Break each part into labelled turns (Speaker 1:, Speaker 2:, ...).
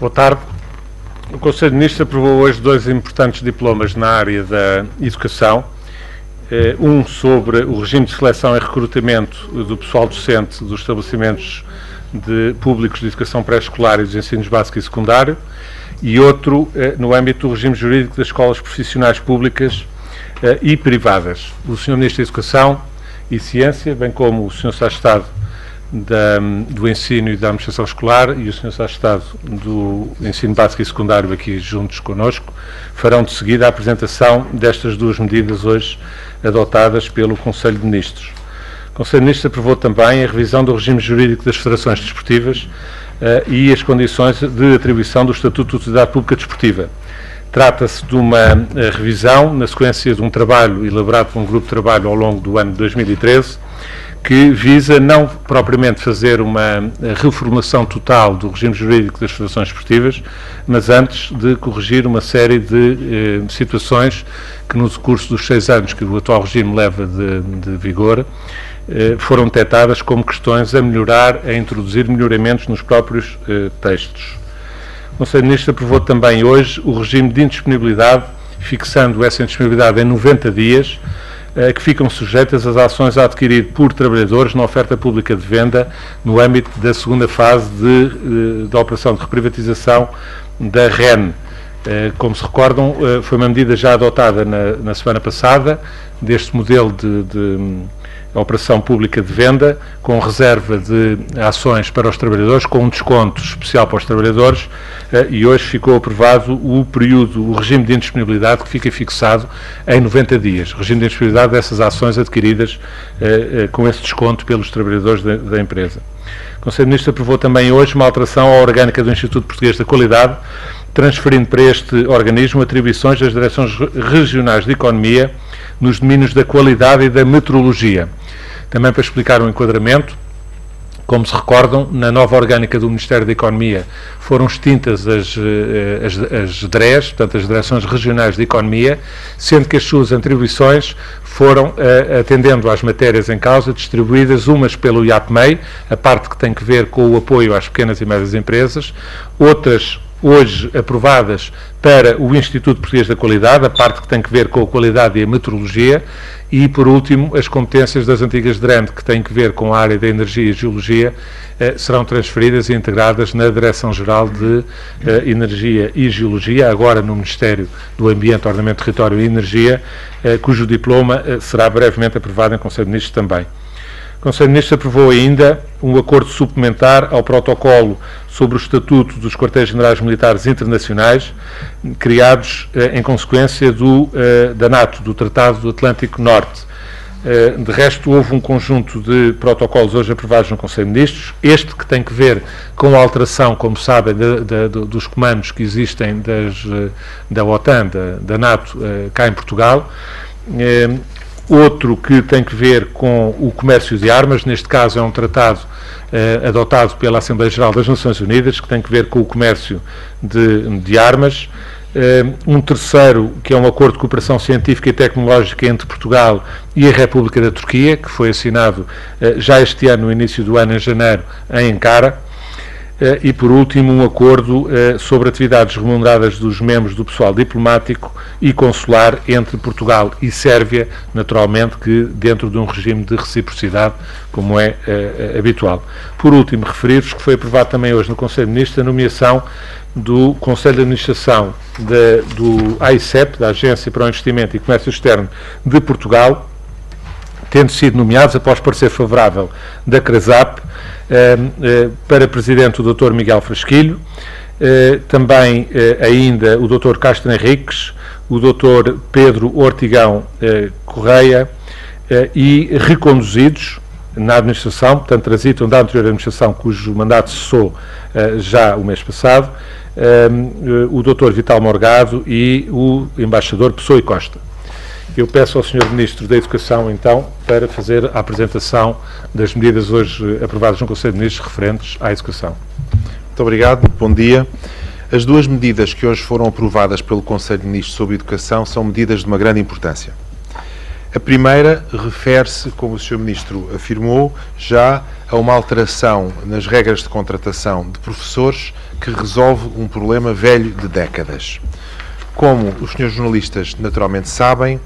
Speaker 1: Boa tarde. O Conselho de Ministros aprovou hoje dois importantes diplomas na área da educação. Um sobre o regime de seleção e recrutamento do pessoal docente dos estabelecimentos públicos de educação pré-escolar e dos ensinos básico e secundário, e outro no âmbito do regime jurídico das escolas profissionais públicas e privadas. O Sr. Ministro da Educação e Ciência, bem como o Sr. Secretário de Estado do Ensino e da Administração Escolar e o Sr. Secretário de Estado do Ensino Básico e Secundário aqui juntos connosco, farão de seguida a apresentação destas duas medidas hoje adotadas pelo Conselho de Ministros. O Conselho de Ministros aprovou também a revisão do regime jurídico das federações desportivas e as condições de atribuição do Estatuto de Utilidade Pública Desportiva. Trata-se de uma revisão na sequência de um trabalho elaborado por um grupo de trabalho ao longo do ano de 2013, que visa não propriamente fazer uma reformulação total do regime jurídico das federações desportivas, mas antes de corrigir uma série de situações que no curso dos 6 anos que o atual regime leva de vigor, foram detectadas como questões a melhorar, a introduzir melhoramentos nos próprios textos. O Conselho de Ministros aprovou também hoje o regime de indisponibilidade, fixando essa indisponibilidade em 90 dias, que ficam sujeitas às ações a adquirir por trabalhadores na oferta pública de venda no âmbito da segunda fase da operação de reprivatização da REN. Como se recordam, foi uma medida já adotada na semana passada, deste modelo de operação pública de venda, com reserva de ações para os trabalhadores, com um desconto especial para os trabalhadores, e hoje ficou aprovado o regime de indisponibilidade que fica fixado em 90 dias. O regime de indisponibilidade dessas ações adquiridas com esse desconto pelos trabalhadores da empresa. O Conselho de Ministros aprovou também hoje uma alteração à orgânica do Instituto Português da Qualidade, transferindo para este organismo atribuições das Direções Regionais de Economia nos domínios da qualidade e da metrologia. Também para explicar o enquadramento, como se recordam, na nova orgânica do Ministério da Economia foram extintas as DREs, portanto as Direções Regionais de Economia, sendo que as suas atribuições foram, atendendo às matérias em causa, distribuídas umas pelo IAPMEI, a parte que tem que ver com o apoio às pequenas e médias empresas, outras hoje aprovadas para o Instituto Português da Qualidade, a parte que tem que ver com a qualidade e a metrologia, e, por último, as competências das antigas DREN, que têm que ver com a área da energia e geologia, serão transferidas e integradas na Direção-Geral de Energia e Geologia, agora no Ministério do Ambiente, Ordenamento, Território e Energia, cujo diploma será brevemente aprovado em Conselho de Ministros também. O Conselho de Ministros aprovou ainda um acordo suplementar ao protocolo sobre o Estatuto dos Quartéis-Generais Militares Internacionais, criados em consequência da NATO, do Tratado do Atlântico Norte. De resto, houve um conjunto de protocolos hoje aprovados no Conselho de Ministros, este que tem que ver com a alteração, como sabem, dos comandos que existem da OTAN, da NATO, cá em Portugal. Outro que tem que ver com o comércio de armas, neste caso é um tratado adotado pela Assembleia Geral das Nações Unidas, que tem que ver com o comércio de armas. Um terceiro, que é um acordo de cooperação científica e tecnológica entre Portugal e a República da Turquia, que foi assinado já este ano, no início do ano, em janeiro, em Ankara. E, por último, um acordo sobre atividades remuneradas dos membros do pessoal diplomático e consular entre Portugal e Sérvia, naturalmente que dentro de um regime de reciprocidade, como é habitual. Por último, referir-vos que foi aprovado também hoje no Conselho de Ministros a nomeação do Conselho de Administração do AICEP, da Agência para o Investimento e Comércio Externo de Portugal, tendo sido nomeados, após parecer favorável da CRESAP, para presidente o Dr. Miguel Frasquilho, também ainda o Dr. Castro Henriques, o Dr. Pedro Ortigão Correia, e reconduzidos na administração, portanto transitam da anterior administração, cujo mandato cessou já o mês passado, o Dr. Vital Morgado e o embaixador Pessoa e Costa. Eu peço ao Sr. Ministro da Educação, então, para fazer a apresentação das medidas hoje aprovadas no Conselho de Ministros referentes à educação.
Speaker 2: Muito obrigado, bom dia. As duas medidas que hoje foram aprovadas pelo Conselho de Ministros sobre Educação são medidas de uma grande importância. A primeira refere-se, como o Sr. Ministro afirmou, já a uma alteração nas regras de contratação de professores que resolve um problema velho de décadas. Como os senhores jornalistas naturalmente sabem,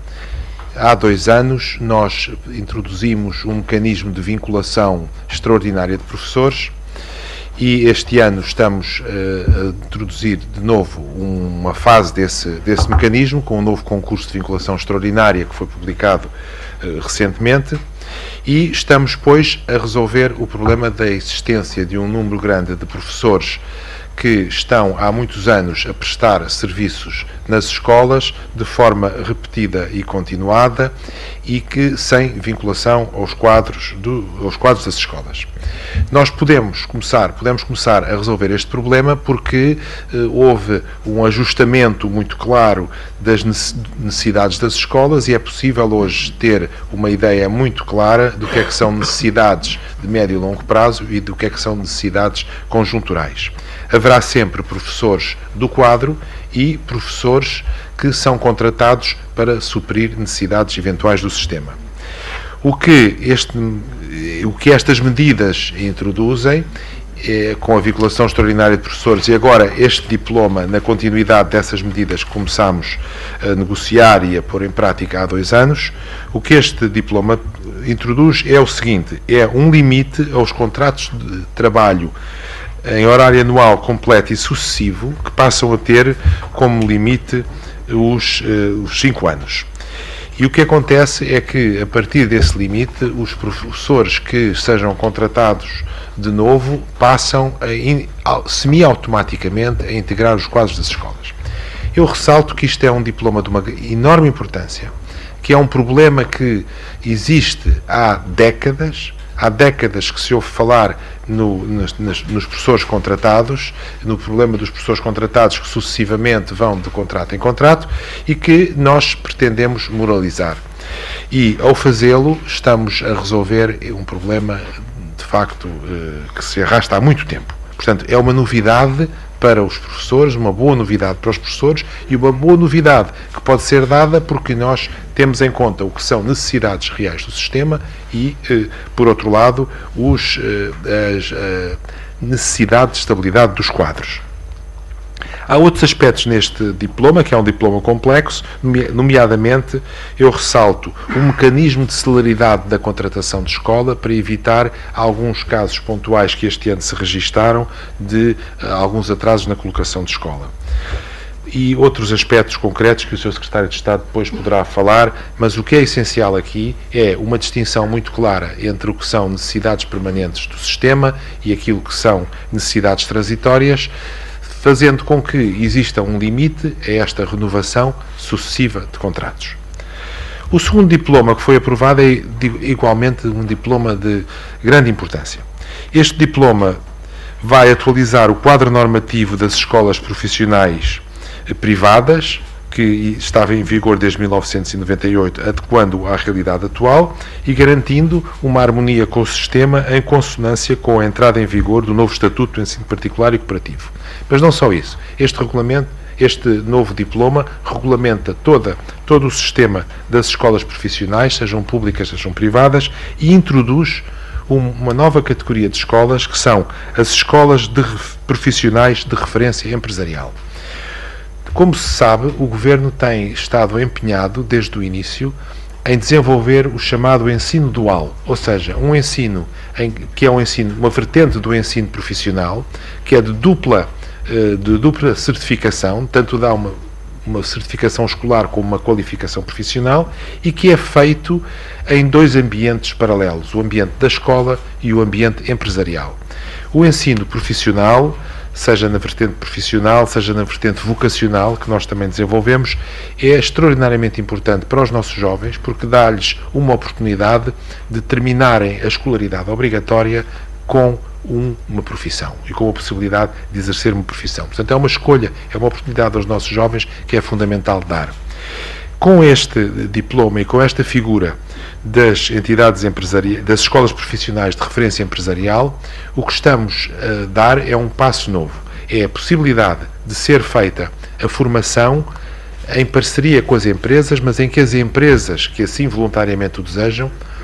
Speaker 2: há 2 anos nós introduzimos um mecanismo de vinculação extraordinária de professores e este ano estamos a introduzir de novo uma fase desse mecanismo com um novo concurso de vinculação extraordinária que foi publicado recentemente e estamos, pois, a resolver o problema da existência de um número grande de professores que estão há muitos anos a prestar serviços nas escolas de forma repetida e continuada e que sem vinculação aos quadros das escolas. Nós podemos começar a resolver este problema porque houve um ajustamento muito claro das necessidades das escolas e é possível hoje ter uma ideia muito clara do que é que são necessidades de médio e longo prazo e do que é que são necessidades conjunturais. Haverá sempre professores do quadro e professores que são contratados para suprir necessidades eventuais do sistema. O que estas medidas introduzem, com a vinculação extraordinária de professores e agora este diploma na continuidade dessas medidas que começámos a negociar e a pôr em prática há 2 anos, o que este diploma introduz é o seguinte, é um limite aos contratos de trabalho em horário anual completo e sucessivo, que passam a ter como limite os 5 anos. E o que acontece é que, a partir desse limite, os professores que sejam contratados de novo passam semi-automaticamente a integrar os quadros das escolas. Eu ressalto que isto é um diploma de uma enorme importância, que é um problema que existe há décadas que se ouve falar nos professores contratados, no problema dos professores contratados que sucessivamente vão de contrato em contrato e que nós pretendemos moralizar. E, ao fazê-lo, estamos a resolver um problema, de facto, que se arrasta há muito tempo. Portanto, é uma novidade para os professores, uma boa novidade para os professores e uma boa novidade que pode ser dada porque nós temos em conta o que são necessidades reais do sistema e, por outro lado, as necessidades de estabilidade dos quadros. Há outros aspectos neste diploma, que é um diploma complexo, nomeadamente, eu ressalto um mecanismo de celeridade da contratação de escola para evitar alguns casos pontuais que este ano se registaram de alguns atrasos na colocação de escola. E outros aspectos concretos que o Sr. Secretário de Estado depois poderá falar, mas o que é essencial aqui é uma distinção muito clara entre o que são necessidades permanentes do sistema e aquilo que são necessidades transitórias, fazendo com que exista um limite a esta renovação sucessiva de contratos. O segundo diploma que foi aprovado é igualmente um diploma de grande importância. Este diploma vai atualizar o quadro normativo das escolas profissionais privadas, que estava em vigor desde 1998, adequando-o à realidade atual e garantindo uma harmonia com o sistema em consonância com a entrada em vigor do novo Estatuto do Ensino Particular e Cooperativo. Mas não só isso. Este novo diploma regulamenta todo o sistema das escolas profissionais, sejam públicas, sejam privadas, e introduz uma nova categoria de escolas, que são as escolas profissionais de referência empresarial. Como se sabe, o Governo tem estado empenhado, desde o início, em desenvolver o chamado ensino dual, ou seja, um ensino que é uma vertente do ensino profissional, que é de dupla certificação, tanto dá uma certificação escolar como uma qualificação profissional, e que é feito em 2 ambientes paralelos, o ambiente da escola e o ambiente empresarial. O ensino profissional, seja na vertente profissional, seja na vertente vocacional, que nós também desenvolvemos, é extraordinariamente importante para os nossos jovens, porque dá-lhes uma oportunidade de terminarem a escolaridade obrigatória com uma profissão e com a possibilidade de exercer uma profissão. Portanto, é uma escolha, é uma oportunidade aos nossos jovens que é fundamental dar. Com este diploma e com esta figura das entidades empresariais, das escolas profissionais de referência empresarial, o que estamos a dar é um passo novo. É a possibilidade de ser feita a formação em parceria com as empresas, mas em que as empresas que assim voluntariamente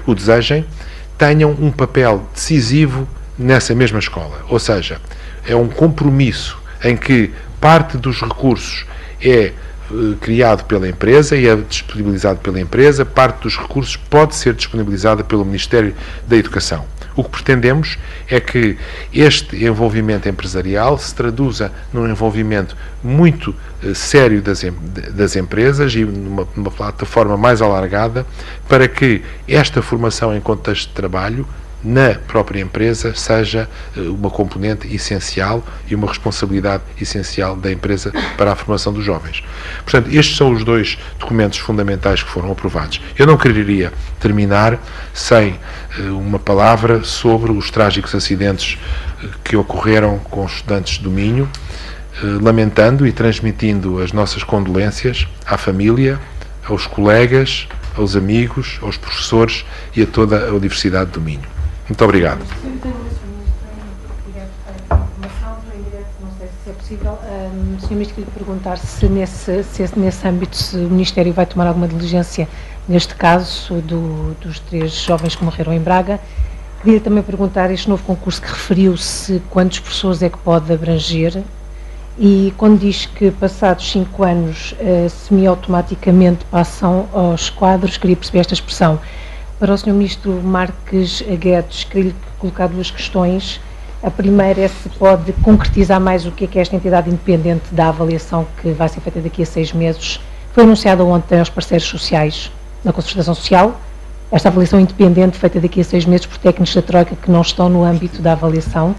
Speaker 2: o desejem, tenham um papel decisivo nessa mesma escola. Ou seja, é um compromisso em que parte dos recursos é criado pela empresa e é disponibilizado pela empresa, parte dos recursos pode ser disponibilizada pelo Ministério da Educação. O que pretendemos é que este envolvimento empresarial se traduza num envolvimento muito sério das empresas e numa plataforma mais alargada para que esta formação em contexto de trabalho na própria empresa seja uma componente essencial e uma responsabilidade essencial da empresa para a formação dos jovens. Portanto, estes são os dois documentos fundamentais que foram aprovados. Eu não quereria terminar sem uma palavra sobre os trágicos acidentes que ocorreram com os estudantes do Minho, lamentando e transmitindo as nossas condolências à família, aos colegas, aos amigos, aos professores e a toda a Universidade do Minho. Muito obrigado.
Speaker 3: Sr. Ministro, queria perguntar se nesse âmbito se o Ministério vai tomar alguma diligência neste caso dos 3 jovens que morreram em Braga. Queria também perguntar este novo concurso que referiu-se, quantos professores é que pode abranger? E quando diz que passados 5 anos semi-automaticamente passam aos quadros, queria perceber esta expressão. Para o Sr. Ministro Marques Guedes, queria-lhe colocar 2 questões. A primeira é se pode concretizar mais o que é esta entidade independente da avaliação que vai ser feita daqui a 6 meses. Foi anunciada ontem aos parceiros sociais, na concertação social, esta avaliação independente feita daqui a 6 meses por técnicos da Troika que não estão no âmbito da avaliação.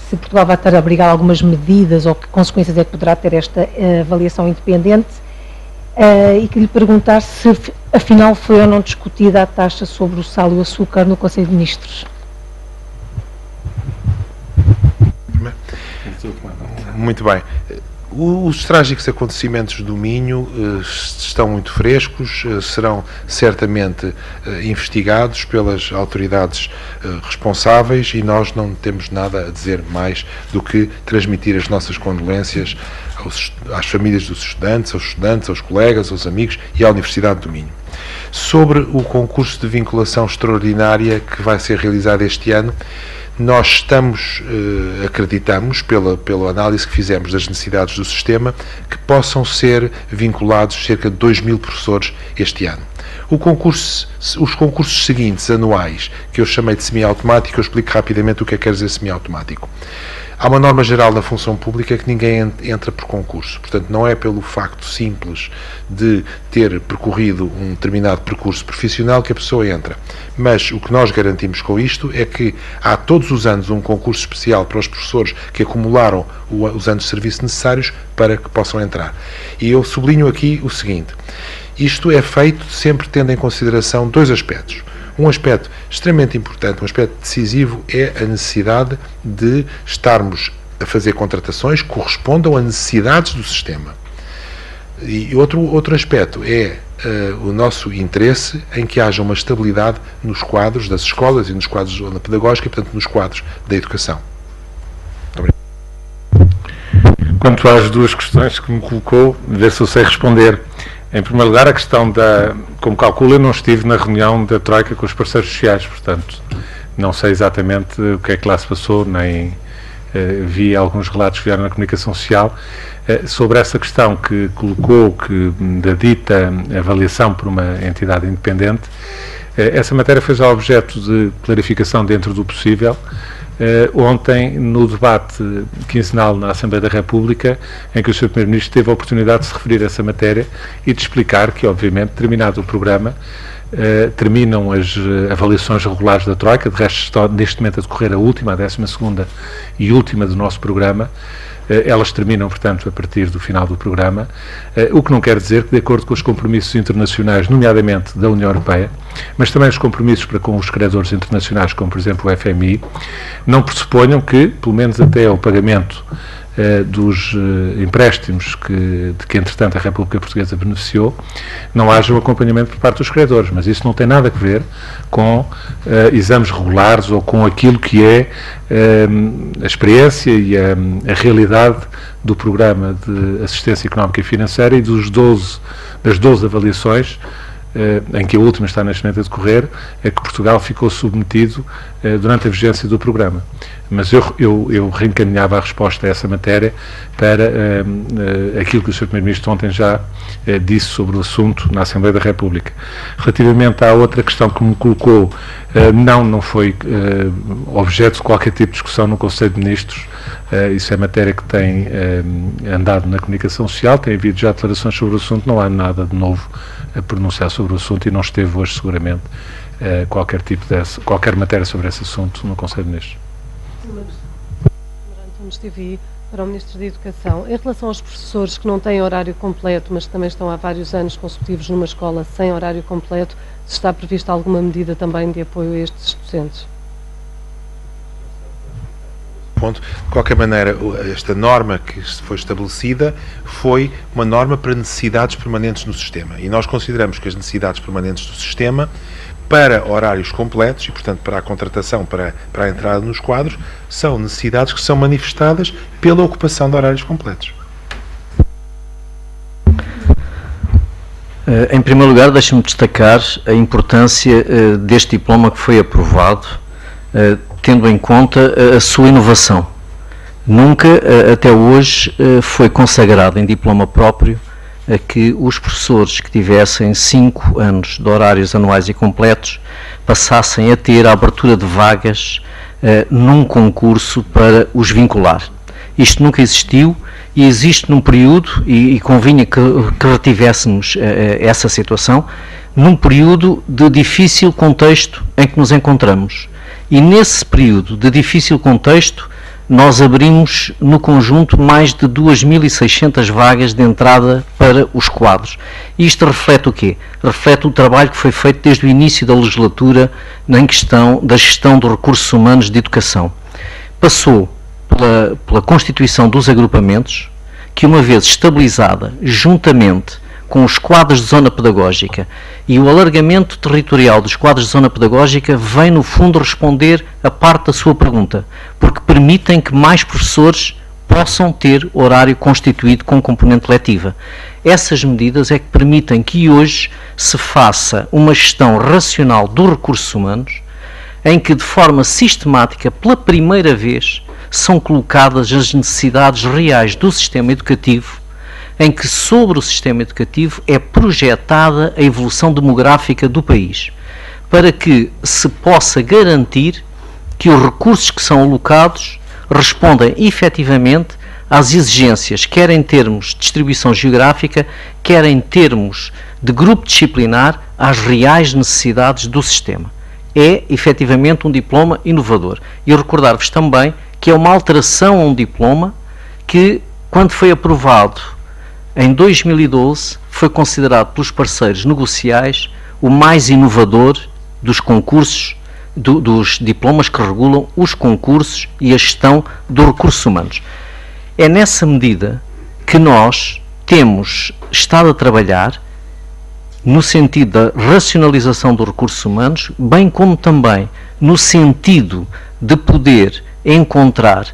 Speaker 3: Se Portugal vai ter a abrigar algumas medidas ou que consequências é que poderá ter esta avaliação independente. E queria lhe perguntar se afinal foi ou não discutida a taxa sobre o sal e o açúcar no Conselho de Ministros.
Speaker 2: Muito bem. Os trágicos acontecimentos do Minho estão muito frescos, serão certamente investigados pelas autoridades responsáveis e nós não temos nada a dizer mais do que transmitir as nossas condolências às famílias dos estudantes, aos colegas, aos amigos e à Universidade do Minho. Sobre o concurso de vinculação extraordinária que vai ser realizado este ano, nós acreditamos, pela análise que fizemos das necessidades do sistema, que possam ser vinculados cerca de 2.000 professores este ano. Os concursos seguintes, anuais, que eu chamei de semiautomático, eu explico rapidamente o que quer dizer semiautomático. Há uma norma geral na função pública que ninguém entra por concurso. Portanto, não é pelo facto simples de ter percorrido um determinado percurso profissional que a pessoa entra. Mas o que nós garantimos com isto é que há todos os anos um concurso especial para os professores que acumularam os anos de serviço necessários para que possam entrar. E eu sublinho aqui o seguinte: isto é feito sempre tendo em consideração 2 aspectos. Um aspecto extremamente importante, um aspecto decisivo, é a necessidade de estarmos a fazer contratações que correspondam a necessidades do sistema. E outro aspecto é o nosso interesse em que haja uma estabilidade nos quadros das escolas e nos quadros da pedagógica e, portanto, nos quadros da educação.
Speaker 1: Quanto às 2 questões que me colocou, ver se eu sei responder. Em primeiro lugar, a questão como calculo, eu não estive na reunião da Troika com os parceiros sociais, portanto, não sei exatamente o que é que lá se passou, nem vi alguns relatos que vieram na comunicação social. Sobre essa questão que colocou, da dita avaliação por uma entidade independente, essa matéria foi já objeto de clarificação dentro do possível. Ontem, no debate quinzenal na Assembleia da República, em que o Sr. Primeiro-Ministro teve a oportunidade de se referir a essa matéria e de explicar que, obviamente, terminado o programa, terminam as avaliações regulares da Troika. De resto, está neste momento a decorrer a última, a 12ª e última do nosso programa. Elas terminam, portanto, a partir do final do programa, o que não quer dizer que, de acordo com os compromissos internacionais, nomeadamente da União Europeia, mas também os compromissos para com os credores internacionais, como por exemplo o FMI, não pressuponham que, pelo menos até ao pagamento dos empréstimos de que, entretanto, a República Portuguesa beneficiou, não haja um acompanhamento por parte dos credores. Mas isso não tem nada a ver com exames regulares ou com aquilo que é a experiência e a realidade do Programa de Assistência Económica e Financeira e das 12 avaliações, em que a última está neste momento a decorrer, é que Portugal ficou submetido durante a vigência do programa. Mas eu reencaminhava a resposta a essa matéria para aquilo que o Sr. Primeiro-Ministro ontem já disse sobre o assunto na Assembleia da República. Relativamente à outra questão que me colocou, não foi objeto de qualquer tipo de discussão no Conselho de Ministros. Isso é matéria que tem andado na comunicação social, tem havido já declarações sobre o assunto, não há nada de novo a pronunciar sobre o assunto e não esteve hoje seguramente qualquer matéria sobre esse assunto no Conselho de Ministros.
Speaker 4: Antunes TV, para o Ministro da Educação. Em relação aos professores que não têm horário completo, mas que também estão há vários anos consecutivos numa escola sem horário completo, se está prevista alguma medida também de apoio a estes docentes?
Speaker 2: De qualquer maneira, esta norma que foi estabelecida foi uma norma para necessidades permanentes no sistema. E nós consideramos que as necessidades permanentes do sistema, para horários completos e, portanto, para a contratação, para a entrada nos quadros, são necessidades que são manifestadas pela ocupação de horários completos.
Speaker 5: Em primeiro lugar, deixe-me destacar a importância deste diploma que foi aprovado, tendo em conta a sua inovação. Nunca, até hoje, foi consagrado em diploma próprio a que os professores que tivessem 5 anos de horários anuais e completos passassem a ter a abertura de vagas num concurso para os vincular. Isto nunca existiu e existe num período, e convinha que retivéssemos essa situação, num período de difícil contexto em que nos encontramos. E nesse período de difícil contexto, nós abrimos no conjunto mais de 2.600 vagas de entrada para os quadros. Isto reflete o quê? Reflete o trabalho que foi feito desde o início da legislatura em questão da gestão dos recursos humanos de educação. Passou pela constituição dos agrupamentos, que uma vez estabilizada juntamente com os quadros de zona pedagógica e o alargamento territorial dos quadros de zona pedagógica, vem no fundo responder a parte da sua pergunta, porque permitem que mais professores possam ter horário constituído com componente letiva. Essas medidas é que permitem que hoje se faça uma gestão racional dos recursos humanos, em que de forma sistemática, pela primeira vez, são colocadas as necessidades reais do sistema educativo, em que sobre o sistema educativo é projetada a evolução demográfica do país, para que se possa garantir que os recursos que são alocados respondem efetivamente às exigências, quer em termos de distribuição geográfica, quer em termos de grupo disciplinar, às reais necessidades do sistema. É efetivamente um diploma inovador. E eu recordar-vos também que é uma alteração a um diploma que, quando foi aprovado em 2012, foi considerado pelos parceiros negociais o mais inovador dos concursos, dos diplomas que regulam os concursos e a gestão dos recursos humanos. É nessa medida que nós temos estado a trabalhar no sentido da racionalização dos recursos humanos, bem como também no sentido de poder encontrar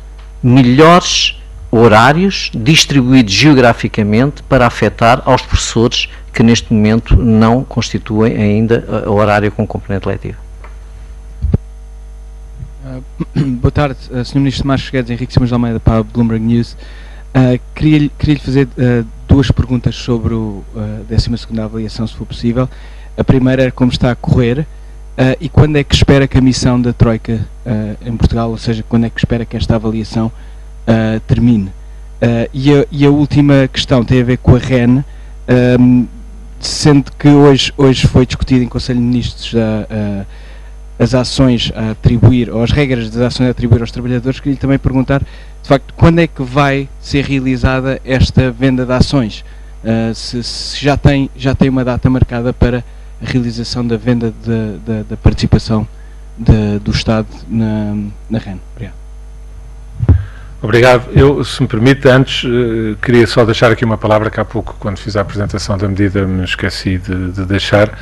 Speaker 5: melhores horários distribuídos geograficamente para afetar aos professores que neste momento não constituem ainda o horário com componente letivo.
Speaker 6: Boa tarde, Sr. Ministro Tomás Guedes, Henrique Simões de Almeida para a Bloomberg News. Queria-lhe fazer duas perguntas sobre a 12ª avaliação, se for possível. A primeira é como está a correr e quando é que espera que a missão da Troika em Portugal, ou seja, quando é que espera que esta avaliação termine. E a última questão tem a ver com a REN, sendo que hoje foi discutido em Conselho de Ministros as ações a atribuir, ou as regras das ações a atribuir aos trabalhadores. Queria também perguntar, de facto, quando é que vai ser realizada esta venda de ações? Se já tem uma data marcada para a realização da venda da participação do Estado na REN. Obrigado.
Speaker 1: Obrigado. Eu, se me permite, antes queria só deixar aqui uma palavra que há pouco, quando fiz a apresentação da medida, me esqueci de deixar.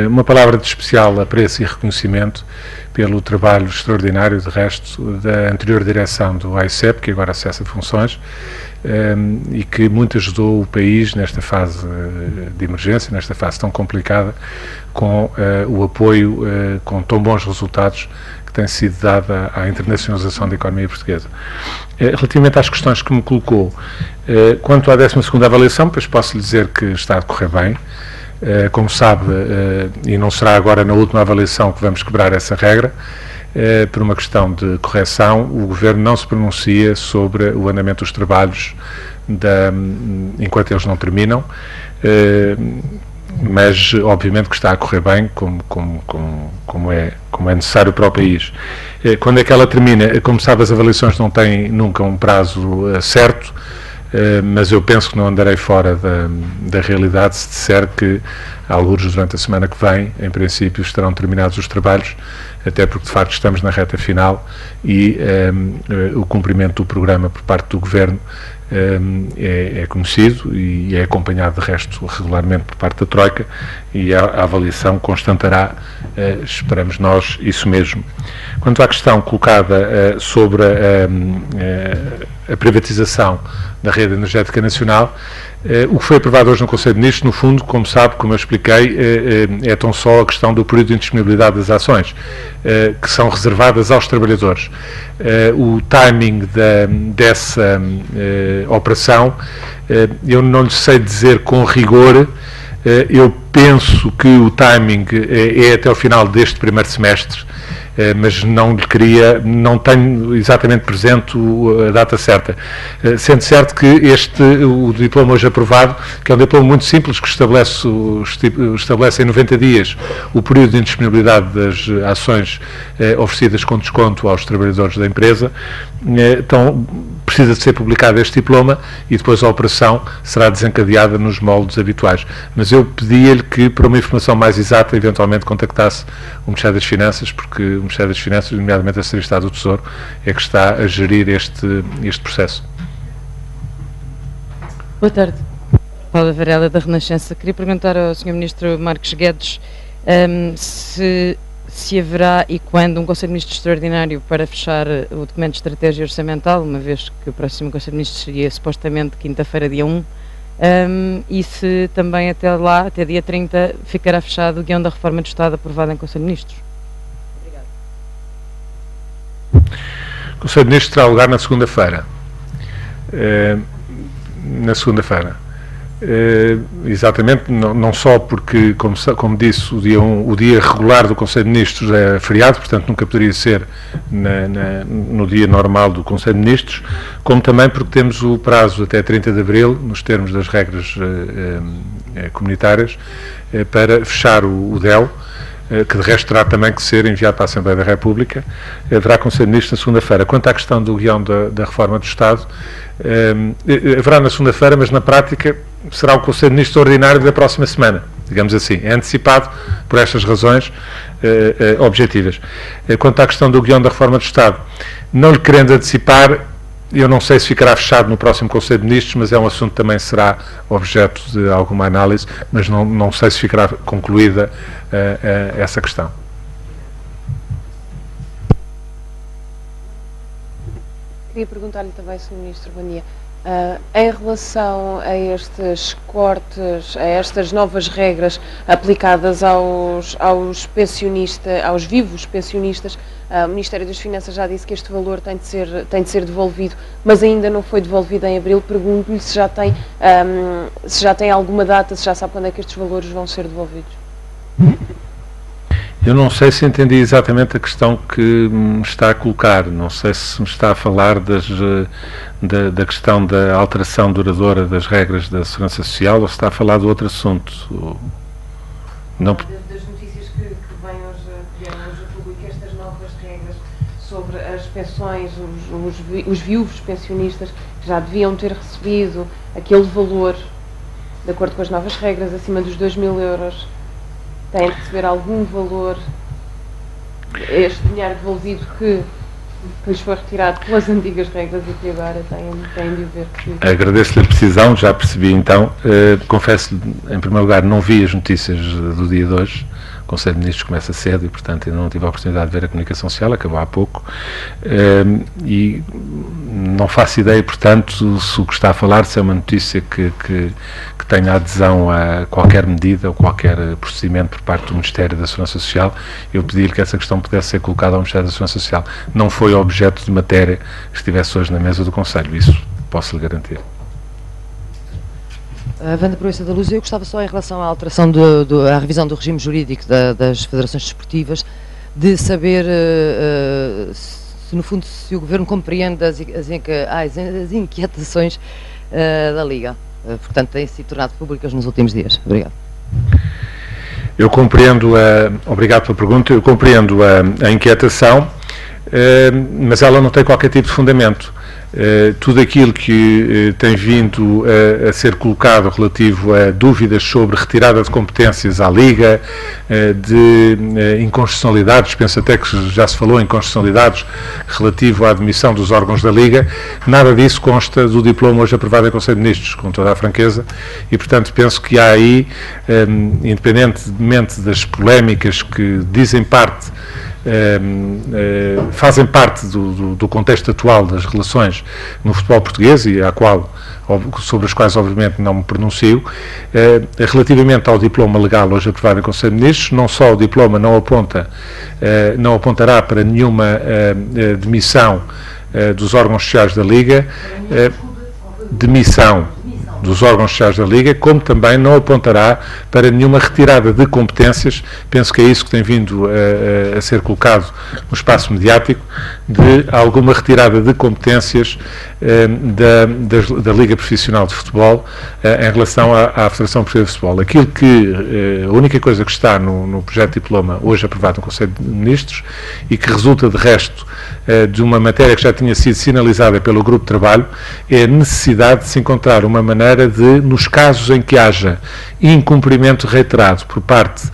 Speaker 1: Uma palavra de especial apreço e reconhecimento pelo trabalho extraordinário, de resto, da anterior direção do AICEP, que agora acessa funções, e que muito ajudou o país nesta fase de emergência, nesta fase tão complicada, com o apoio, com tão bons resultados que tem sido dada à internacionalização da economia portuguesa. Relativamente às questões que me colocou, quanto à 12ª avaliação, pois posso lhe dizer que está a decorrer bem. Como sabe, e não será agora na última avaliação que vamos quebrar essa regra, por uma questão de correção, o Governo não se pronuncia sobre o andamento dos trabalhos enquanto eles não terminam, mas obviamente que está a correr bem, como é necessário para o país. Quando é que ela termina? Como sabe, as avaliações não têm nunca um prazo certo, mas eu penso que não andarei fora da realidade se disser que, alguns durante a semana que vem, em princípio, estarão terminados os trabalhos, até porque, de facto, estamos na reta final e o cumprimento do programa por parte do Governo é conhecido e é acompanhado, de resto, regularmente por parte da Troika, e a avaliação constatará, esperamos nós, isso mesmo. Quanto à questão colocada sobre a privatização da rede energética nacional, o que foi aprovado hoje no Conselho de Ministros, no fundo, como sabe, como eu expliquei, é tão só a questão do período de indisponibilidade das ações, que são reservadas aos trabalhadores. O timing dessa operação, eu não lhe sei dizer com rigor. Eu penso que o timing é até o final deste primeiro semestre, mas não tenho exatamente presente a data certa. Sendo certo que o diploma hoje aprovado, que é um diploma muito simples, que estabelece em 90 dias o período de indisponibilidade das ações oferecidas com desconto aos trabalhadores da empresa, então precisa de ser publicado este diploma e depois a operação será desencadeada nos moldes habituais. Mas eu pedia-lhe que, para uma informação mais exata, eventualmente contactasse o Ministério das Finanças, porque o Ministério das Finanças, nomeadamente a Secretaria de Estado do Tesouro, é que está a gerir este processo.
Speaker 7: Boa tarde. Paula Varela, da Renascença. Queria perguntar ao Sr. Ministro Marcos Guedes se haverá e quando um Conselho de Ministros extraordinário para fechar o documento de estratégia orçamental, uma vez que o próximo Conselho de Ministros seria supostamente quinta-feira, dia 1, e se também até lá, até dia 30, ficará fechado o guião da reforma do Estado aprovado em Conselho de Ministros. Obrigada.
Speaker 1: O Conselho de Ministros terá lugar na segunda-feira. Exatamente, não só porque, como disse, o dia regular do Conselho de Ministros é feriado, portanto nunca poderia ser no dia normal do Conselho de Ministros, como também porque temos o prazo até 30 de Abril, nos termos das regras comunitárias, para fechar o DEL, que de resto terá também que ser enviado para a Assembleia da República. Haverá Conselho de Ministros na segunda-feira. Quanto à questão do guião da reforma do Estado, haverá na segunda-feira, mas na prática será o Conselho de Ministros ordinário da próxima semana, digamos assim. É antecipado por estas razões objetivas. Quanto à questão do guião da reforma do Estado, não lhe querendo antecipar, eu não sei se ficará fechado no próximo Conselho de Ministros, mas é um assunto que também será objeto de alguma análise, mas não sei se ficará concluída essa questão.
Speaker 8: Queria perguntar-lhe também, Sr. Ministro, bom dia, em relação a estes cortes, a estas novas regras aplicadas aos pensionistas, aos vivos pensionistas, o Ministério das Finanças já disse que este valor tem de ser devolvido, mas ainda não foi devolvido em abril. Pergunto-lhe se já tem alguma data, se já sabe quando é que estes valores vão ser devolvidos.
Speaker 1: Eu não sei se entendi exatamente a questão que me está a colocar. Não sei se me está a falar da questão da alteração duradoura das regras da Segurança Social ou se está a falar de outro assunto. Não.
Speaker 8: Das notícias que vieram hoje a público, estas novas regras sobre as pensões, os viúvos pensionistas que já deviam ter recebido aquele valor, de acordo com as novas regras, acima dos 2.000 euros, têm de receber algum valor, este dinheiro devolvido que depois foi retirado pelas antigas regras e que agora têm de o ver.
Speaker 1: Agradeço-lhe a precisão, já percebi então. Confesso-lhe, em primeiro lugar, não vi as notícias do dia de hoje. O Conselho de Ministros começa cedo e, portanto, ainda não tive a oportunidade de ver a comunicação social, acabou há pouco. E não faço ideia, portanto, se o que está a falar, se é uma notícia que tenha adesão a qualquer medida ou qualquer procedimento por parte do Ministério da Segurança Social. Eu pedi-lhe que essa questão pudesse ser colocada ao Ministério da Segurança Social. Não foi objeto de matéria que estivesse hoje na mesa do Conselho, isso posso lhe garantir.
Speaker 9: Wanda Proença da Luz, eu gostava só, em relação à alteração, à revisão do regime jurídico das federações desportivas, de saber se no fundo se o Governo compreende as inquietações da Liga, portanto têm sido tornado públicas nos últimos dias. Obrigado.
Speaker 1: Eu compreendo, obrigado pela pergunta, eu compreendo a inquietação, mas ela não tem qualquer tipo de fundamento. Tudo aquilo que tem vindo a ser colocado relativo a dúvidas sobre retirada de competências à Liga, de inconstitucionalidades, penso até que já se falou em inconstitucionalidades relativo à admissão dos órgãos da Liga, nada disso consta do diploma hoje aprovado em Conselho de Ministros, com toda a franqueza, e portanto penso que há aí, independentemente das polémicas que dizem parte, fazem parte do contexto atual das relações no futebol português e sobre as quais obviamente não me pronuncio, relativamente ao diploma legal hoje aprovado em Conselho de Ministros, não só o diploma não apontará para nenhuma demissão dos órgãos sociais da Liga, demissão dos órgãos sociais da Liga, como também não apontará para nenhuma retirada de competências, penso que é isso que tem vindo a ser colocado no espaço mediático, de alguma retirada de competências da Liga Profissional de Futebol em relação à Federação Portuguesa de Futebol. Aquilo que, a única coisa que está no projeto de diploma hoje aprovado no Conselho de Ministros e que resulta de resto de uma matéria que já tinha sido sinalizada pelo Grupo de Trabalho, é a necessidade de se encontrar uma maneira de, nos casos em que haja incumprimento reiterado por parte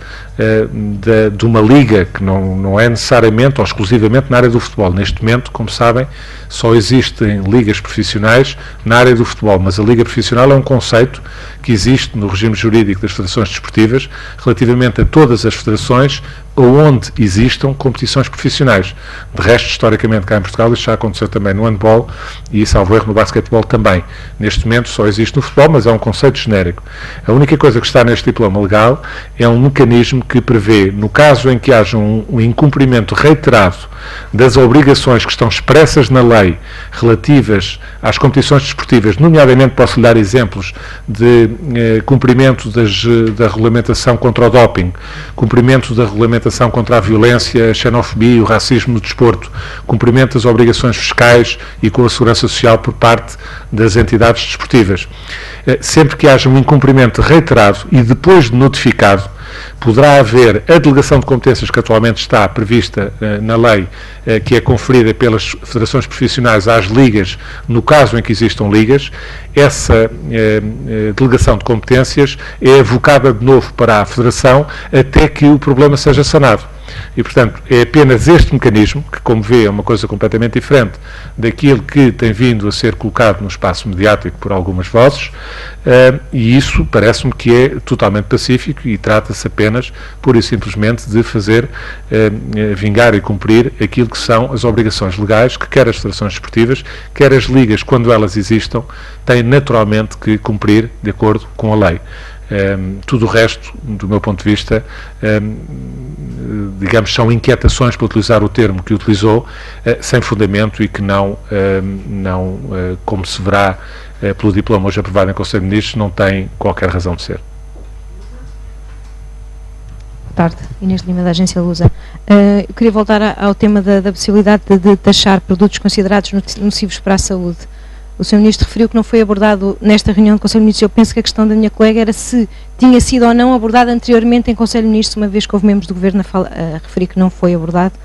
Speaker 1: de uma liga que não é necessariamente ou exclusivamente na área do futebol. Neste momento, como sabem, só existem ligas profissionais na área do futebol, mas a liga profissional é um conceito que existe no regime jurídico das federações desportivas relativamente a todas as federações onde existam competições profissionais. De resto, historicamente, cá em Portugal, isto já aconteceu também no handball e, salvo erro, no basquetebol também. Neste momento só existe no futebol, mas é um conceito genérico. A única coisa que está neste diploma legal é um mecanismo que prevê, no caso em que haja um incumprimento reiterado das obrigações que estão expressas na lei relativas às competições desportivas, nomeadamente posso lhe dar exemplos de cumprimento da regulamentação contra o doping, cumprimento da regulamentação contra a violência, a xenofobia e o racismo no desporto, cumprimento das obrigações fiscais e com a segurança social por parte das entidades desportivas. Sempre que haja um incumprimento reiterado e depois de notificado, poderá haver a delegação de competências que atualmente está prevista na lei, que é conferida pelas federações profissionais às ligas, no caso em que existam ligas. Essa delegação de competências é evocada de novo para a federação até que o problema seja sanado. E, portanto, é apenas este mecanismo, que, como vê, é uma coisa completamente diferente daquilo que tem vindo a ser colocado no espaço mediático por algumas vozes, e isso parece-me que é totalmente pacífico e trata-se apenas, pura e simplesmente, de fazer vingar e cumprir aquilo que são as obrigações legais que quer as federações desportivas, quer as ligas, quando elas existam, têm naturalmente que cumprir de acordo com a lei. Tudo o resto, do meu ponto de vista, digamos, são inquietações, para utilizar o termo que utilizou, sem fundamento e que não, como se verá pelo diploma hoje aprovado em Conselho de Ministros, não tem qualquer razão de ser.
Speaker 10: Boa tarde, Inês de Lima, da Agência Lusa. Eu queria voltar ao tema da possibilidade de taxar produtos considerados nocivos para a saúde. O Sr. Ministro referiu que não foi abordado nesta reunião do Conselho de Ministros. Eu penso que a questão da minha colega era se tinha sido ou não abordado anteriormente em Conselho de Ministros, uma vez que houve membros do Governo a referir que não foi abordado.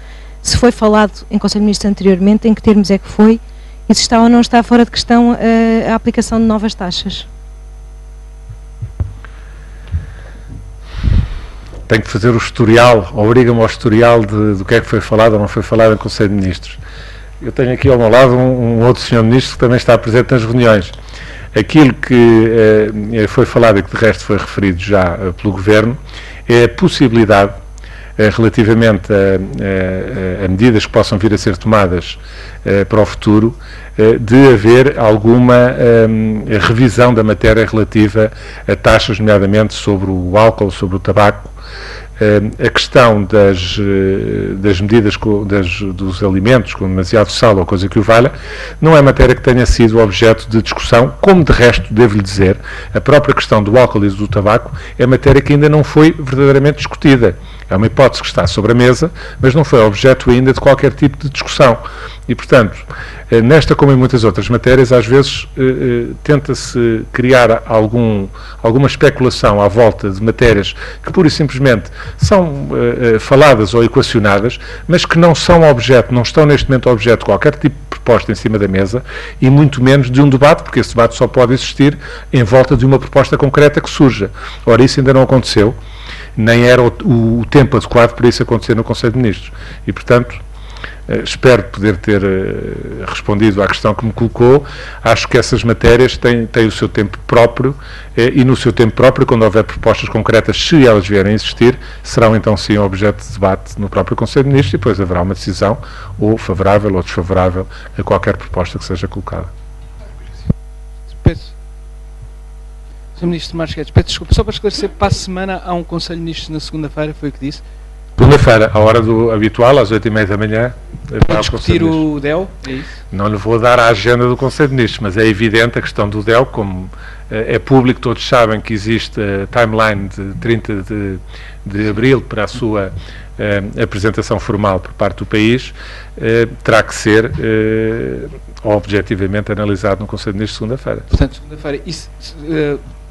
Speaker 10: Se foi falado em Conselho de Ministros anteriormente, em que termos é que foi, e se está ou não está fora de questão a aplicação de novas taxas.
Speaker 1: Tenho que fazer o historial, obriga-me ao historial do que é que foi falado ou não foi falado em Conselho de Ministros. Eu tenho aqui ao meu lado um outro Sr. Ministro que também está presente nas reuniões. Aquilo que foi falado e que de resto foi referido já pelo Governo é a possibilidade, relativamente a medidas que possam vir a ser tomadas para o futuro, de haver alguma revisão da matéria relativa a taxas, nomeadamente sobre o álcool, sobre o tabaco. A questão das medidas dos alimentos com demasiado sal ou coisa que o valha, não é matéria que tenha sido objeto de discussão, como de resto, devo-lhe dizer, a própria questão do álcool e do tabaco é matéria que ainda não foi verdadeiramente discutida. É uma hipótese que está sobre a mesa, mas não foi objeto ainda de qualquer tipo de discussão. E, portanto, nesta como em muitas outras matérias, às vezes tenta-se criar alguma especulação à volta de matérias que pura e simplesmente são faladas ou equacionadas, mas que não são objeto, não estão neste momento objeto de qualquer tipo de proposta em cima da mesa e muito menos de um debate, porque esse debate só pode existir em volta de uma proposta concreta que surja. Ora, isso ainda não aconteceu, nem era o tempo adequado para isso acontecer no Conselho de Ministros. E, portanto, espero poder ter respondido à questão que me colocou. Acho que essas matérias têm o seu tempo próprio e no seu tempo próprio, quando houver propostas concretas, se elas vierem a existir, serão então sim objeto de debate no próprio Conselho de Ministros e depois haverá uma decisão ou favorável ou desfavorável a qualquer proposta que seja colocada.
Speaker 6: Sr. Ministro Marcos Guedes, peço desculpa, só para esclarecer, para a semana há um Conselho de Ministros na segunda-feira, foi o que disse?
Speaker 1: Segunda-feira, à hora habitual, às 8h30 da manhã.
Speaker 6: Para discutir o DEL, é isso?
Speaker 1: Não lhe vou dar a agenda do Conselho de Ministros, mas é evidente a questão do DEL, como é público, todos sabem que existe a timeline de 30 de abril para a sua apresentação formal por parte do país, terá que ser objetivamente analisado no Conselho de Ministros segunda-feira.
Speaker 6: Portanto, segunda-feira, isso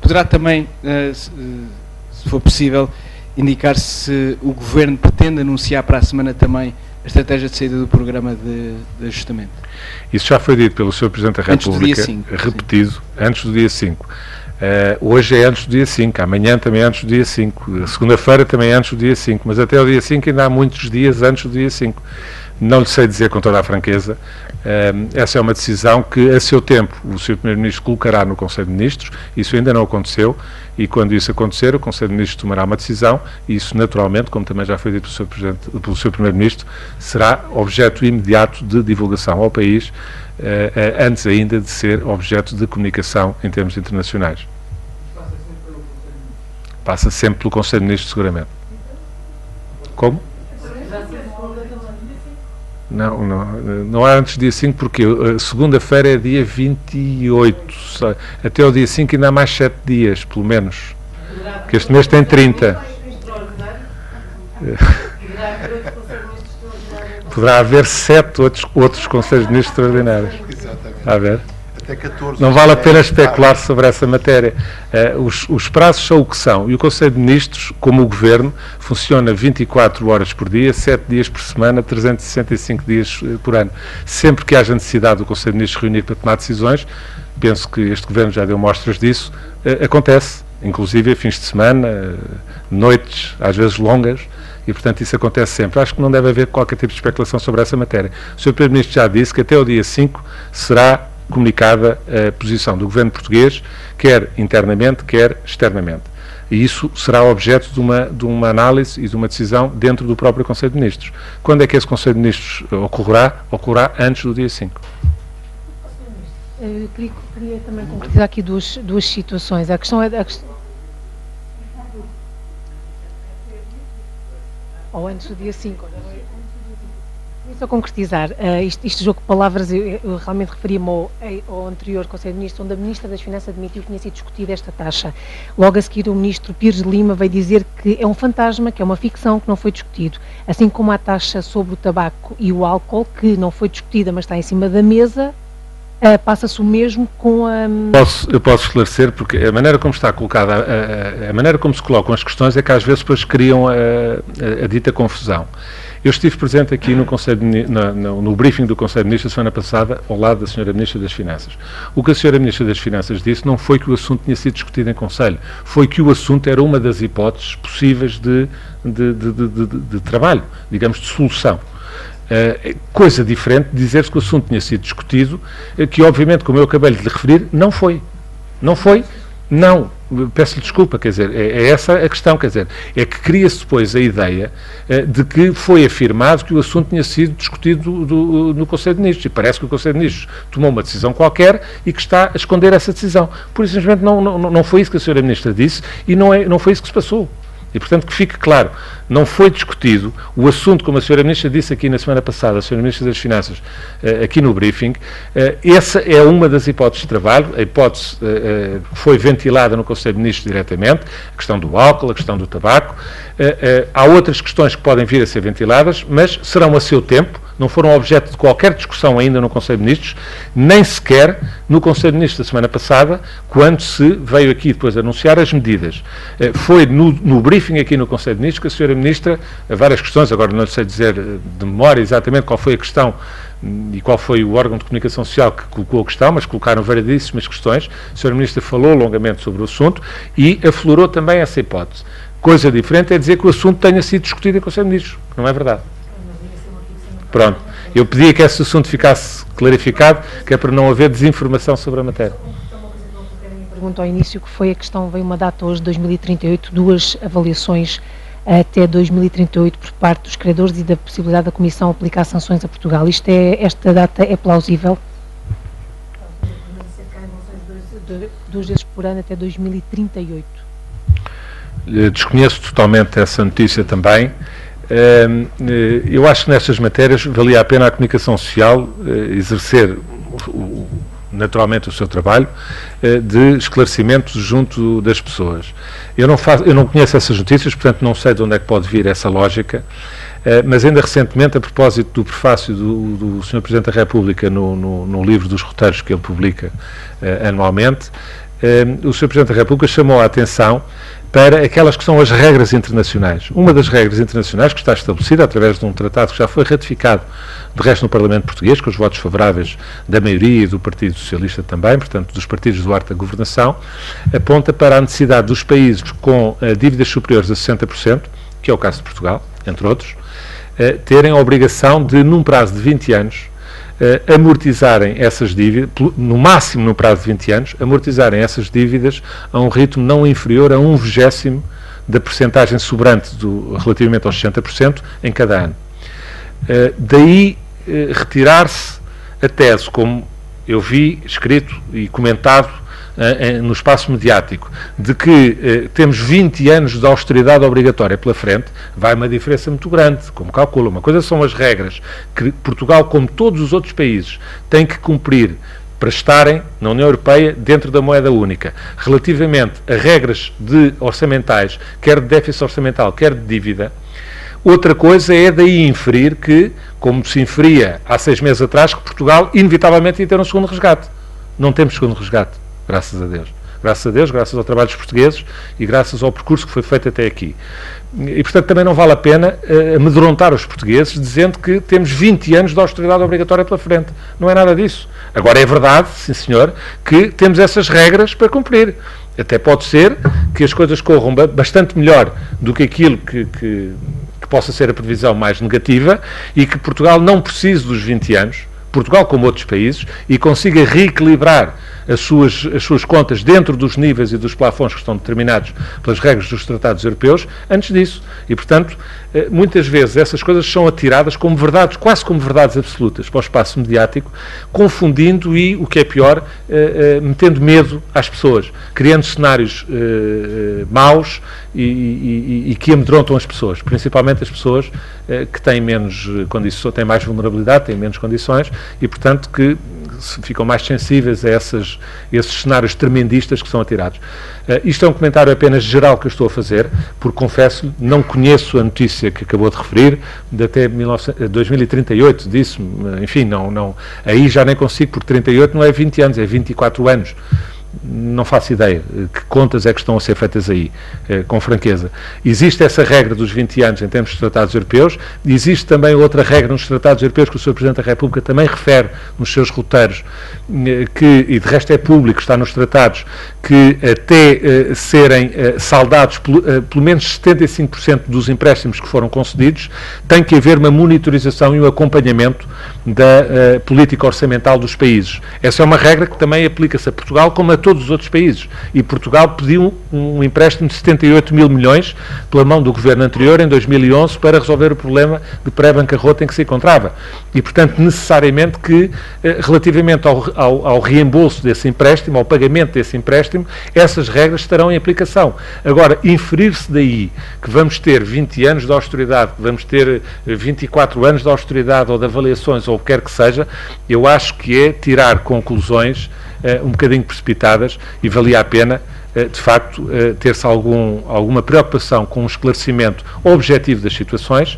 Speaker 6: poderá também, se for possível, indicar se o Governo pretende anunciar para a semana também a estratégia de saída do programa de ajustamento.
Speaker 1: Isso já foi dito pelo Sr. Presidente da República, repetido, antes do dia 5. Hoje é antes do dia 5, amanhã também é antes do dia 5, segunda-feira também é antes do dia 5, mas até o dia 5 ainda há muitos dias antes do dia 5. Não lhe sei dizer com toda a franqueza, essa é uma decisão que a seu tempo o Sr. Primeiro-Ministro colocará no Conselho de Ministros, isso ainda não aconteceu e quando isso acontecer o Conselho de Ministros tomará uma decisão e isso naturalmente, como também já foi dito pelo Sr. Primeiro-Ministro, será objeto imediato de divulgação ao país, antes ainda de ser objeto de comunicação em termos internacionais. Passa sempre pelo Conselho de Ministros, seguramente. Como? Não há antes do dia 5, porque segunda-feira é dia 28, até o dia 5 ainda há mais 7 dias, pelo menos, que este mês tem 30. Poderá haver 7 outros Conselhos de Ministros extraordinários. A ver? Não vale a pena especular sobre essa matéria. Os prazos são o que são e o Conselho de Ministros, como o Governo, funciona 24 horas por dia, 7 dias por semana, 365 dias por ano. Sempre que haja necessidade do Conselho de Ministros reunir para tomar decisões, penso que este Governo já deu mostras disso, acontece, inclusive a fins de semana, noites, às vezes longas, e portanto isso acontece sempre. Acho que não deve haver qualquer tipo de especulação sobre essa matéria. O Sr. Primeiro-Ministro já disse que até o dia 5 será comunicada a posição do Governo português, quer internamente, quer externamente. E isso será objeto de uma análise e de uma decisão dentro do próprio Conselho de Ministros. Quando é que esse Conselho de Ministros ocorrerá? Ocorrerá antes do dia 5.
Speaker 3: Queria também concretizar aqui duas situações. A questão é... Ou antes do dia 5, queria só concretizar, este jogo de palavras, eu realmente referia-me ao anterior Conselho de Ministros, onde a Ministra das Finanças admitiu que tinha sido discutida esta taxa. Logo a seguir o Ministro Pires de Lima veio dizer que é um fantasma, que é uma ficção, que não foi discutido. Assim como a taxa sobre o tabaco e o álcool, que não foi discutida, mas está em cima da mesa, passa-se o mesmo com a...
Speaker 1: Eu posso esclarecer, porque a maneira como está colocada, a maneira como se colocam as questões é que às vezes depois criam a dita confusão. Eu estive presente aqui no briefing do Conselho de Ministros a semana passada, ao lado da Sra. Ministra das Finanças. O que a Sra. Ministra das Finanças disse não foi que o assunto tinha sido discutido em Conselho, foi que o assunto era uma das hipóteses possíveis de trabalho, digamos, de solução. Coisa diferente de dizer-se que o assunto tinha sido discutido, que obviamente, como eu acabei de lhe referir, não foi. Não foi? Não. Peço-lhe desculpa, quer dizer, é essa a questão, quer dizer, é que cria-se depois a ideia de que foi afirmado que o assunto tinha sido discutido no Conselho de Ministros, e parece que o Conselho de Ministros tomou uma decisão qualquer e que está a esconder essa decisão. Por isso, simplesmente, não foi isso que a Sra. Ministra disse e não foi isso que se passou. E, portanto, que fique claro, não foi discutido o assunto, como a Sra. Ministra disse aqui na semana passada, a Sra. Ministra das Finanças, aqui no briefing. Essa é uma das hipóteses de trabalho, a hipótese que foi ventilada no Conselho de Ministros diretamente, a questão do álcool, a questão do tabaco. Há outras questões que podem vir a ser ventiladas, mas serão a seu tempo, não foram objeto de qualquer discussão ainda no Conselho de Ministros, nem sequer no Conselho de Ministros da semana passada, quando se veio aqui depois anunciar as medidas. Foi no briefing aqui no Conselho de Ministros que a Sra. Ministra, várias questões, agora não sei dizer de memória exatamente qual foi a questão e qual foi o órgão de comunicação social que colocou a questão, mas colocaram variedíssimas questões. A Sra. Ministra falou longamente sobre o assunto e aflorou também essa hipótese. Coisa diferente é dizer que o assunto tenha sido discutido em Conselho de Ministros, não é verdade. Pronto, eu pedia que esse assunto ficasse clarificado, que é para não haver desinformação sobre a matéria.
Speaker 3: Pergunto ao início, que foi a questão, veio uma data hoje, 2038, duas avaliações até 2038 por parte dos credores e da possibilidade da Comissão aplicar sanções a Portugal. Esta data é plausível? Duas vezes por ano até 2038.
Speaker 1: Desconheço totalmente essa notícia também. Eu acho que nestas matérias valia a pena a comunicação social exercer naturalmente o seu trabalho de esclarecimento junto das pessoas. Eu não conheço essas notícias, portanto não sei de onde é que pode vir essa lógica, mas ainda recentemente, a propósito do prefácio do Sr. Presidente da República no livro dos roteiros que ele publica anualmente, o Sr. Presidente da República chamou a atenção para aquelas que são as regras internacionais. Uma das regras internacionais que está estabelecida através de um tratado que já foi ratificado, de resto, no Parlamento Português, com os votos favoráveis da maioria e do Partido Socialista também, portanto, dos partidos do arco da governação, aponta para a necessidade dos países com dívidas superiores a 60%, que é o caso de Portugal, entre outros, terem a obrigação de, num prazo de 20 anos, amortizarem essas dívidas, no máximo no prazo de 20 anos, amortizarem essas dívidas a um ritmo não inferior a 1/20 da percentagem sobrante relativamente aos 60% em cada ano. Daí retirar-se a tese, como eu vi escrito e comentado no espaço mediático, de que temos 20 anos de austeridade obrigatória pela frente, vai uma diferença muito grande, como calcula. Uma coisa são as regras que Portugal, como todos os outros países, tem que cumprir para estarem na União Europeia dentro da moeda única. Relativamente a regras orçamentais, quer de déficit orçamental, quer de dívida, outra coisa é daí inferir que, como se inferia há 6 meses atrás, que Portugal inevitavelmente ia ter um segundo resgate. Não temos segundo resgate. Graças a Deus. Graças a Deus, graças ao trabalho dos portugueses e graças ao percurso que foi feito até aqui. E, portanto, também não vale a pena amedrontar os portugueses dizendo que temos 20 anos de austeridade obrigatória pela frente. Não é nada disso. Agora, é verdade, sim senhor, que temos essas regras para cumprir. Até pode ser que as coisas corram bastante melhor do que aquilo que possa ser a previsão mais negativa e que Portugal não precise dos 20 anos, Portugal como outros países, e consiga reequilibrar as suas contas dentro dos níveis e dos plafons que estão determinados pelas regras dos tratados europeus, antes disso. E, portanto, muitas vezes essas coisas são atiradas como verdades, quase como verdades absolutas para o espaço mediático, confundindo e, o que é pior, metendo medo às pessoas, criando cenários maus e que amedrontam as pessoas, principalmente as pessoas que têm menos condições, têm mais vulnerabilidade, têm menos condições e, portanto, que ficam mais sensíveis a esses cenários tremendistas que são atirados. Isto é um comentário apenas geral que eu estou a fazer, porque, confesso, não conheço a notícia que acabou de referir, de até 2038, disse-me, enfim, aí já nem consigo, porque 38 não é 20 anos, é 24 anos. Não faço ideia que contas é que estão a ser feitas aí, com franqueza. Existe essa regra dos 20 anos em termos de tratados europeus, existe também outra regra nos tratados europeus que o Sr. Presidente da República também refere nos seus roteiros, e de resto é público, está nos tratados, que até serem saldados pelo menos 75% dos empréstimos que foram concedidos, tem que haver uma monitorização e um acompanhamento da política orçamental dos países. Essa é uma regra que também aplica-se a Portugal como a todos os outros países. E Portugal pediu um empréstimo de 78 mil milhões pela mão do governo anterior, em 2011, para resolver o problema de pré-bancarrota em que se encontrava. E, portanto, necessariamente que, relativamente ao reembolso desse empréstimo, ao pagamento desse empréstimo, essas regras estarão em aplicação. Agora, inferir-se daí que vamos ter 20 anos de austeridade, que vamos ter 24 anos de austeridade ou de avaliações, ou o que quer que seja, eu acho que é tirar conclusões um bocadinho precipitadas, e valia a pena, de facto, ter-se alguma preocupação com um esclarecimento objetivo das situações,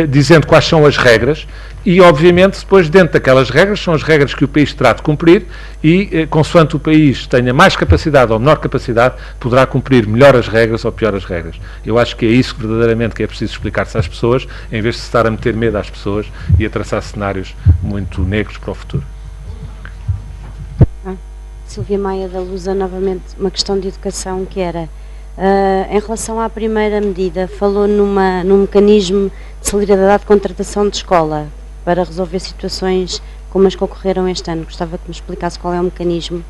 Speaker 1: dizendo quais são as regras, e, obviamente, depois, dentro daquelas regras, são as regras que o país terá de cumprir, e, consoante o país tenha mais capacidade ou menor capacidade, poderá cumprir melhor as regras ou pior as regras. Eu acho que é isso que verdadeiramente que é preciso explicar-se às pessoas, em vez de se estar a meter medo às pessoas e a traçar cenários muito negros para o futuro.
Speaker 11: Silvia Maia da Lusa, novamente uma questão de educação, que era, em relação à primeira medida, falou num mecanismo de solidariedade de contratação de escola para resolver situações como as que ocorreram este ano. Gostava que me explicasse qual é o mecanismo.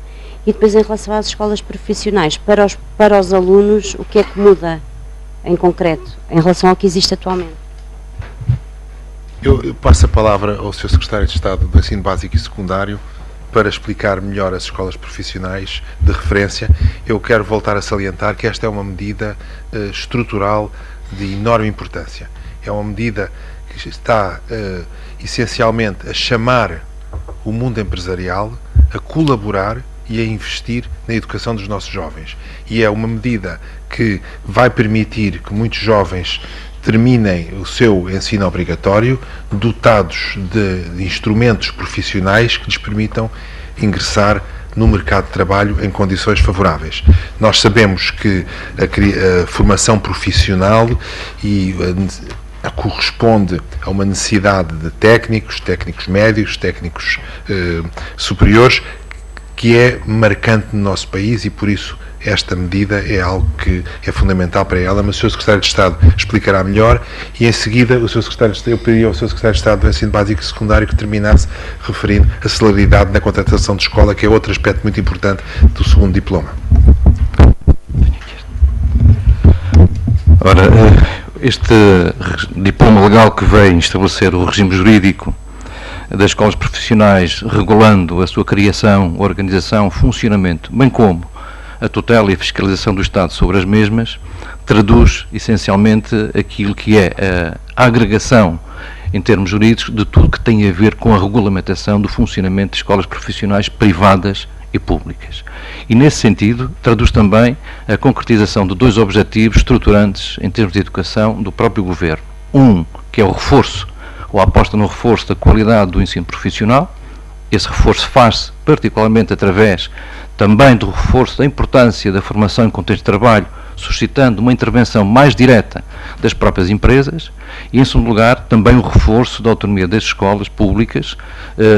Speaker 11: E depois, em relação às escolas profissionais, para os alunos, o que é que muda em concreto, em relação ao que existe atualmente?
Speaker 2: Eu passo a palavra ao Sr. Secretário de Estado do Ensino Básico e Secundário para explicar melhor as escolas profissionais de referência. Eu quero voltar a salientar que esta é uma medida estrutural de enorme importância. É uma medida que está essencialmente a chamar o mundo empresarial a colaborar e a investir na educação dos nossos jovens. E é uma medida que vai permitir que muitos jovens terminem o seu ensino obrigatório dotados de instrumentos profissionais que lhes permitam ingressar no mercado de trabalho em condições favoráveis. Nós sabemos que a formação profissional corresponde a uma necessidade de técnicos médios, técnicos superiores, que é marcante no nosso país, e por isso esta medida é algo que é fundamental para ela, mas o Sr. Secretário de Estado explicará melhor, e em seguida eu pediria ao Sr. Secretário de Estado do Ensino Básico e Secundário que terminasse referindo a celeridade na contratação de escola, que é outro aspecto muito importante do segundo diploma.
Speaker 12: Ora, este diploma legal que vem estabelecer o regime jurídico das escolas profissionais, regulando a sua criação, organização, funcionamento, bem como a tutela e a fiscalização do Estado sobre as mesmas, traduz essencialmente aquilo que é a agregação, em termos jurídicos, de tudo que tem a ver com a regulamentação do funcionamento de escolas profissionais privadas e públicas. E, nesse sentido, traduz também a concretização de dois objetivos estruturantes em termos de educação do próprio Governo. Um, que é o reforço, ou a aposta no reforço da qualidade do ensino profissional. Esse reforço faz-se particularmente através também do reforço da importância da formação em contexto de trabalho, suscitando uma intervenção mais direta das próprias empresas, e, em segundo lugar, também o reforço da autonomia das escolas públicas,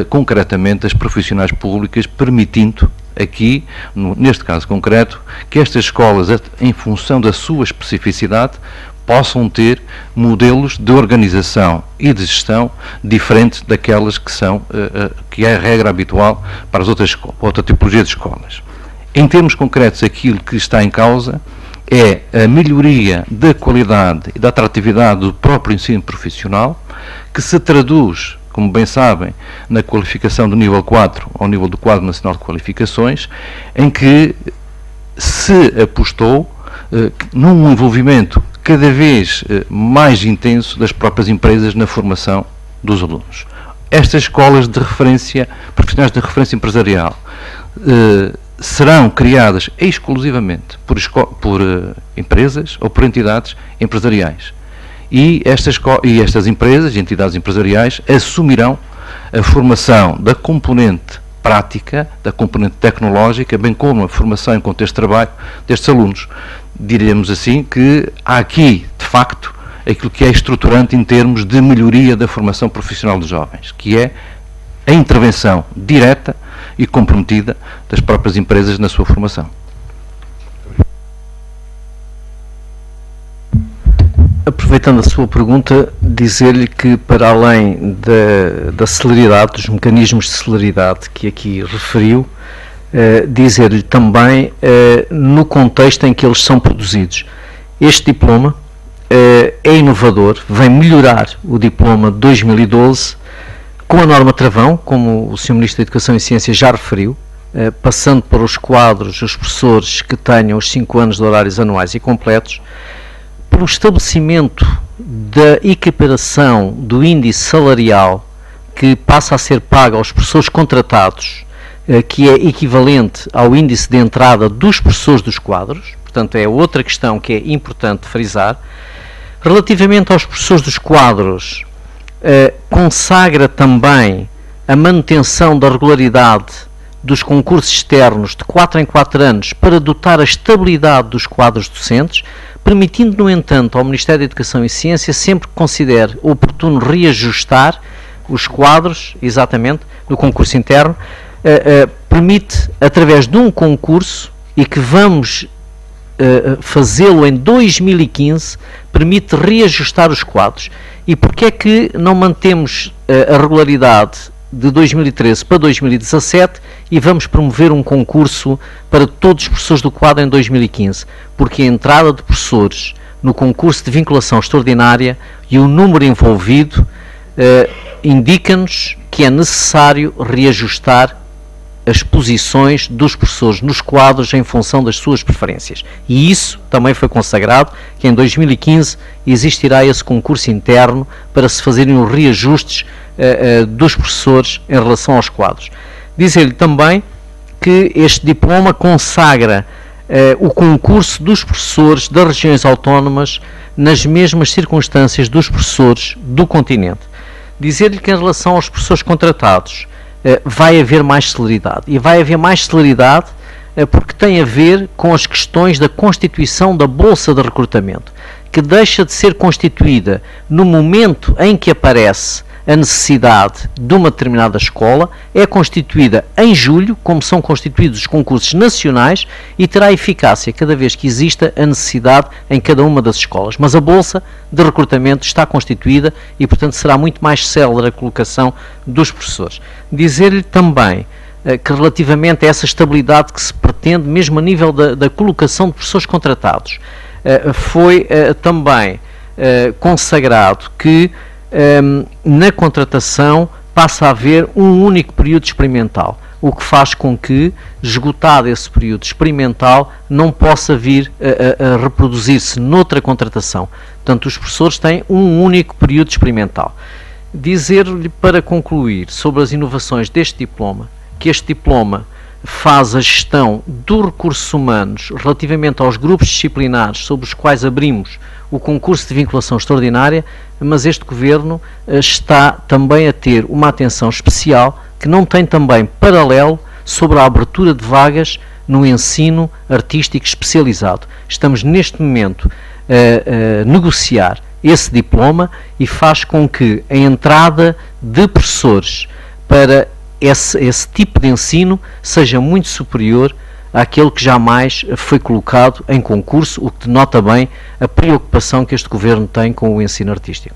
Speaker 12: concretamente das profissionais públicas, permitindo aqui, neste caso concreto, que estas escolas, em função da sua especificidade, possam ter modelos de organização e de gestão diferentes daquelas que é a regra habitual para as outra tipologia de escolas. Em termos concretos, aquilo que está em causa é a melhoria da qualidade e da atratividade do próprio ensino profissional, que se traduz, como bem sabem, na qualificação do nível 4 ao nível do Quadro Nacional de Qualificações, em que se apostou num envolvimento cada vez mais intenso das próprias empresas na formação dos alunos. Estas escolas de referência, profissionais de referência empresarial, serão criadas exclusivamente por empresas ou por entidades empresariais. E estas empresas e entidades empresariais assumirão a formação da componente prática, da componente tecnológica, bem como a formação em contexto de trabalho destes alunos. Diremos assim que há aqui, de facto, aquilo que é estruturante em termos de melhoria da formação profissional dos jovens, que é a intervenção direta e comprometida das próprias empresas na sua formação.
Speaker 5: Aproveitando a sua pergunta, dizer-lhe que, para além da celeridade, dos mecanismos de celeridade que aqui referiu, dizer-lhe também no contexto em que eles são produzidos. Este diploma é inovador, vem melhorar o diploma de 2012 com a norma travão, como o Sr. Ministro da Educação e Ciência já referiu, passando para os quadros, os professores que tenham os 5 anos de horários anuais e completos, pelo estabelecimento da equiparação do índice salarial que passa a ser pago aos professores contratados, que é equivalente ao índice de entrada dos professores dos quadros, portanto é outra questão que é importante frisar. Relativamente aos professores dos quadros, consagra também a manutenção da regularidade dos concursos externos de 4 em 4 anos para dotar a estabilidade dos quadros docentes, permitindo, no entanto, ao Ministério da Educação e Ciência, sempre que considere oportuno reajustar os quadros, exatamente, do concurso interno, permite, através de um concurso, e que vamos fazê-lo em 2015, permite reajustar os quadros. E porquê é que não mantemos a regularidade de 2013 para 2017 e vamos promover um concurso para todos os professores do quadro em 2015? Porque a entrada de professores no concurso de vinculação extraordinária e o número envolvido indica-nos que é necessário reajustar as posições dos professores nos quadros em função das suas preferências. E isso também foi consagrado, que em 2015 existirá esse concurso interno para se fazerem os reajustes dos professores em relação aos quadros. Dizer-lhe também que este diploma consagra o concurso dos professores das regiões autónomas nas mesmas circunstâncias dos professores do continente. Dizer-lhe que em relação aos professores contratados, vai haver mais celeridade. E vai haver mais celeridade porque tem a ver com as questões da constituição da bolsa de recrutamento, que deixa de ser constituída no momento em que aparece a necessidade de uma determinada escola, é constituída em julho, como são constituídos os concursos nacionais, e terá eficácia cada vez que exista a necessidade em cada uma das escolas. Mas a bolsa de recrutamento está constituída e, portanto, será muito mais célere a colocação dos professores. Dizer-lhe também que, relativamente a essa estabilidade que se pretende, mesmo a nível da colocação de professores contratados, foi também consagrado que na contratação passa a haver um único período experimental, o que faz com que, esgotado esse período experimental, não possa vir a reproduzir-se noutra contratação. Portanto, os professores têm um único período experimental. Dizer-lhe, para concluir, sobre as inovações deste diploma, que este diploma faz a gestão dos recursos humanos relativamente aos grupos disciplinares sobre os quais abrimos o concurso de vinculação extraordinária, mas este Governo está também a ter uma atenção especial que não tem também paralelo sobre a abertura de vagas no ensino artístico especializado. Estamos neste momento a negociar esse diploma e faz com que a entrada de professores para esse tipo de ensino seja muito superior àquele que jamais foi colocado em concurso, o que denota bem a preocupação que este Governo tem com o ensino artístico.